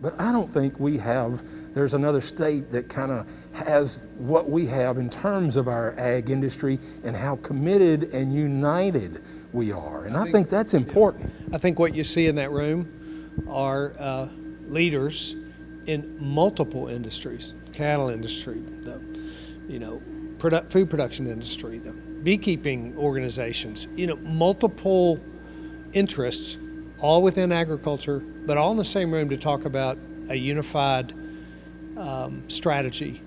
But I don't think there's another state that kind of has what we have in terms of our ag industry and how committed and united we are. And I think that's important. I think what you see in that room are leaders in multiple industries: cattle industry, the food production industry, the beekeeping organizations. Multiple interests, all within agriculture, but all in the same room to talk about a unified strategy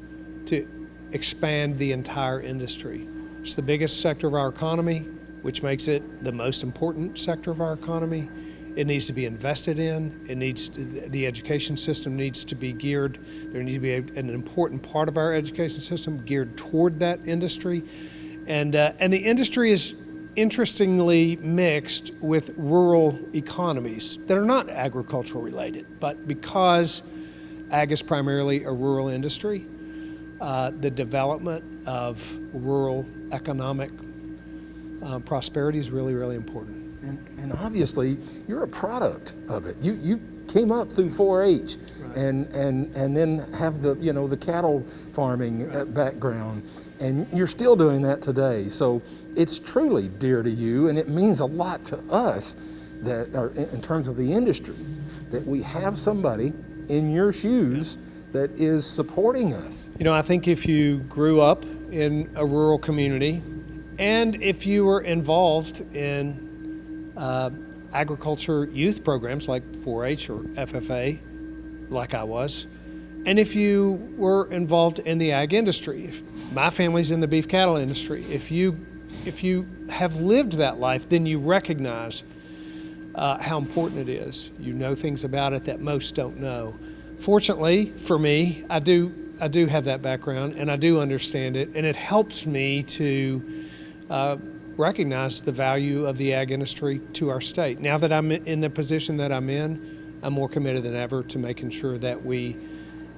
to expand the entire industry. It's the biggest sector of our economy, which makes it the most important sector of our economy. It needs to be invested in. The education system needs to be geared. There needs to be an important part of our education system geared toward that industry. And the industry is interestingly mixed with rural economies that are not agricultural related, but because ag is primarily a rural industry, the development of rural economic prosperity is really, really important. And obviously, you're a product of it. You came up through 4-H, right, and then have the cattle farming background, and you're still doing that today. So it's truly dear to you, and it means a lot to us that are in terms of the industry, that we have somebody in your shoes that is supporting us. I think if you grew up in a rural community, and if you were involved in agriculture youth programs like 4-H or FFA, like I was, and if you were involved in the ag industry, if my family's in the beef cattle industry, if you have lived that life, then you recognize how important it is. You know things about it that most don't know. Fortunately for me, I do have that background, and I do understand it, and it helps me to recognize the value of the ag industry to our state. Now that I'm in the position that I'm in, I'm more committed than ever to making sure that we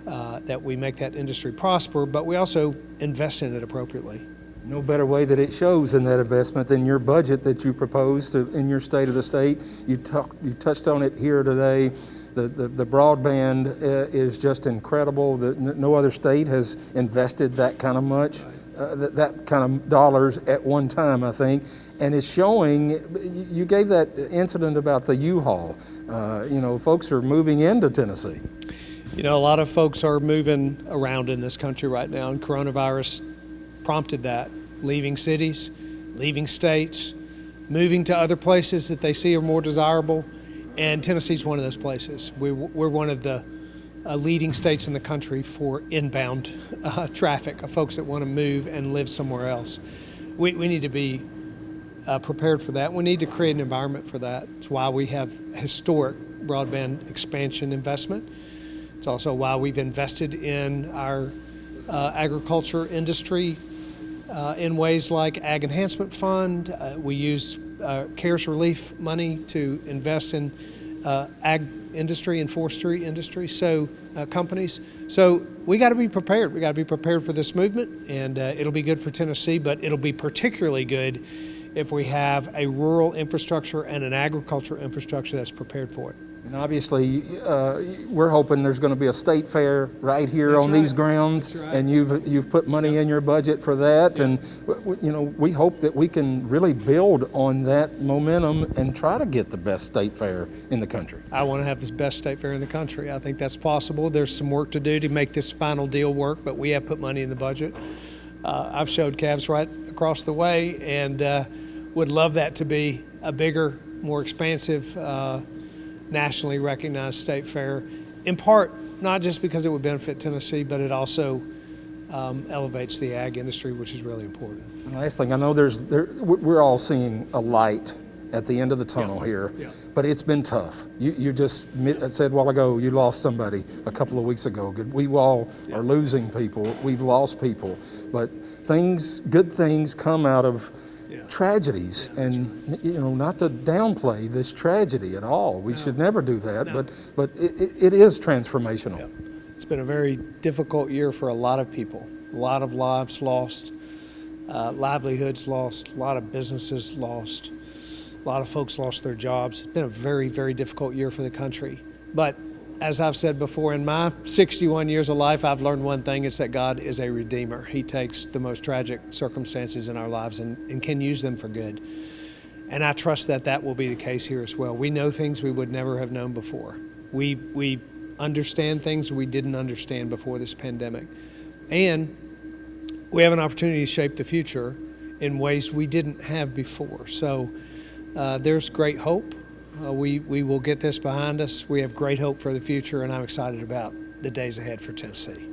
make that industry prosper, but we also invest in it appropriately. No better way that it shows in that investment than your budget that you proposed in your State of the State. You touched on it here today. The broadband is just incredible. No other state has invested that kind of much. That kind of dollars at one time, I think, and it's showing. You gave that incident about the U-Haul. Folks are moving into Tennessee. A lot of folks are moving around in this country right now, and coronavirus prompted that. Leaving cities, leaving states, moving to other places that they see are more desirable, and Tennessee's one of those places. We're one of the leading states in the country for inbound traffic of folks that want to move and live somewhere else. We need to be prepared for that. We need to create an environment for that. It's why we have historic broadband expansion investment. It's also why we've invested in our agriculture industry in ways like Ag Enhancement Fund. We used CARES relief money to invest in ag industry and forestry industry, companies. So we got to be prepared. We got to be prepared for this movement, and it'll be good for Tennessee, but it'll be particularly good if we have a rural infrastructure and an agriculture infrastructure that's prepared for it. And obviously, we're hoping there's going to be a state fair right here on these grounds, and you've put money in your budget for that, and we hope that we can really build on that momentum and try to get the best state fair in the country. I want to have the best state fair in the country. I think that's possible. There's some work to do to make this final deal work, but we have put money in the budget. I've showed calves right across the way, and would love that to be a bigger, more expansive, nationally recognized state fair, in part not just because it would benefit Tennessee, but it also elevates the ag industry, which is really important. And last thing, I know we're all seeing a light at the end of the tunnel here, but it's been tough. You just said a while ago you lost somebody a couple of weeks ago. We all are losing people. We've lost people, but good things come out of tragedies, and not to downplay this tragedy at all. We should never do that, but it is transformational. It's been a very difficult year for a lot of people. A lot of lives lost, livelihoods lost, a lot of businesses lost, a lot of folks lost their jobs. It's been a very, very difficult year for the country. But as I've said before, in my 61 years of life, I've learned one thing. It's that God is a redeemer. He takes the most tragic circumstances in our lives and can use them for good. And I trust that that will be the case here as well. We know things we would never have known before. We understand things we didn't understand before this pandemic. And we have an opportunity to shape the future in ways we didn't have before. So there's great hope. We will get this behind us. We have great hope for the future, and I'm excited about the days ahead for Tennessee.